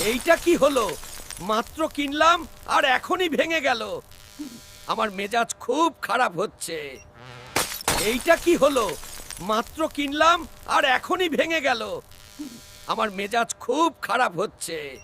এইটা কি হলো? মাত্র কিনলাম, আর এখনই ভেঙে গেল। আমার মেজাজ খুব খারাপ হচ্ছে। এইটা কি হলো? মাত্র কিনলাম, আর এখনই ভেঙে গেল। আমার মেজাজ খুব খারাপ হচ্ছে।